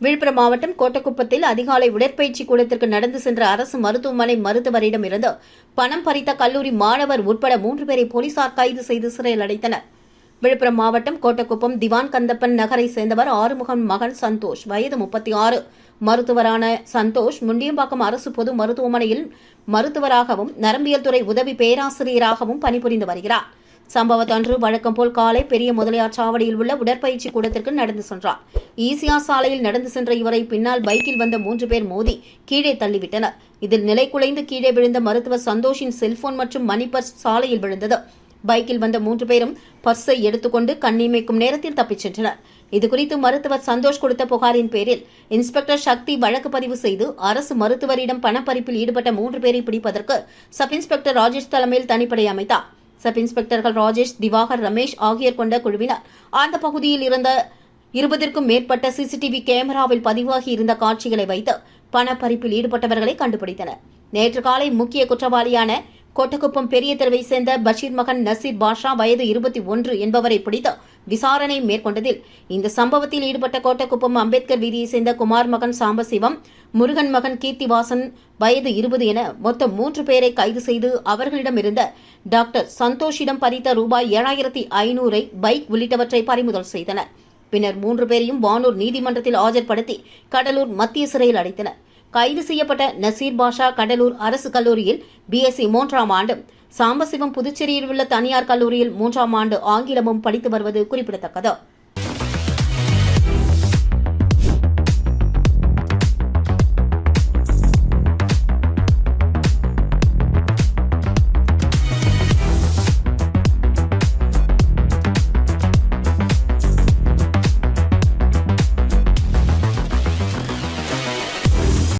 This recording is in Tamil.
விழுப்புரம் மாவட்டம் கோட்டக்குப்பத்தில் அதிகாலை உடற்பயிற்சி கூடத்திற்கு நடந்து சென்ற அரசு மருத்துவமனை மருத்துவரிடமிருந்து பணம் பறித்த கல்லூரி மாணவர் உட்பட 3 பேரை போலீசார் கைது செய்து சிறையில் அடைத்தனர். விழுப்புரம் மாவட்டம் கோட்டக்குப்பம் திவான் கந்தப்பன் நகரை சேர்ந்தவர் ஆறுமுகம் மகன் சந்தோஷ், வயது 36. மருத்துவரான சந்தோஷ் முண்டியம்பாக்கம் அரசு பொது மருத்துவமனையில் மருத்துவராகவும் நரம்பியல் துறை உதவி பேராசிரியராகவும் பணிபுரிந்து வருகிறார். சம்பவத்தன்று வழக்கம் போல் காலை பெரிய முதலியார் சாவடியில் உள்ள உடற்பயிற்சி கூடத்திற்கு நடந்து சென்றார். ஈசிஆர் சாலையில் நடந்து சென்ற இவரை பின்னால் பைக்கில் வந்த 3 பேர் மோதி கீழே தள்ளிவிட்டனர். இதில் நிலை குலைந்து கீழே விழுந்த மருத்துவர் சந்தோஷின் செல்போன் மற்றும் மணி பர்ஸ் சாலையில் விழுந்தது. பைக்கில் வந்த 3 பேரும் பர்ஸை எடுத்துக்கொண்டு கண்ணிமைக்கும் நேரத்தில் தப்பிச் சென்றனர். இதுகுறித்து மருத்துவர் சந்தோஷ் கொடுத்த புகாரின் பேரில் இன்ஸ்பெக்டர் சக்தி வழக்கு பதிவு செய்து அரசு மருத்துவரிடம் பணப்பறிப்பில் ஈடுபட்ட 3 பேரை பிடிப்பதற்கு சப் இன்ஸ்பெக்டர் ராஜேஷ் தலைமையில் தனிப்படை அமைத்தார். சப் இன்ஸ்பெக்டர்கள் ராஜேஷ், திவாகர், ரமேஷ் ஆகியோர் கொண்ட குழுவினர் அந்த பகுதியில் இருந்த 20க்கும் மேற்பட்ட சிசிடிவி கேமராவில் பதிவாகி இருந்த காட்சிகளை வைத்து பணப்பறிப்பில் ஈடுபட்டவர்களை கண்டுபிடித்தனர். நேற்று காலை முக்கிய குற்றவாளியான கோட்டக்குப்பம் பெரிய தெருவை சேர்ந்த பஷீர் மகன் நசீர் பாஷா, வயது 21 என்பவரை பிடித்து விசாரணை மேற்கொண்டதில் இந்த சம்பவத்தில் ஈடுபட்ட கோட்டக்குப்பம் அம்பேத்கர் வீதியை சேர்ந்த குமார் மகன் சாம்பசிவம், முருகன் மகன் கீர்த்திவாசன், வயது 20 என மொத்தம் 3 பேரை கைது செய்து அவர்களிடமிருந்த டாக்டர் சந்தோஷிடம் பறித்த ரூபாய் 7500 பைக் உள்ளிட்டவற்றை பறிமுதல் செய்தனர். பின்னர் 3 பேரையும் வானூர் நீதிமன்றத்தில் ஆஜர்படுத்தி கடலூர் மத்திய சிறையில் அடைத்தனர். கைது செய்யப்பட்ட நசீர் பாஷா கடலூர் அரசு கல்லூரியில் பிஎஸ்சி 3ஆம் ஆண்டும், சாம்பசிவம் புதுச்சேரியில் உள்ள தனியார் கல்லூரியில் 3ஆம் ஆண்டு ஆங்கிலமும் படித்து வருவது குறிப்பிடத்தக்கது.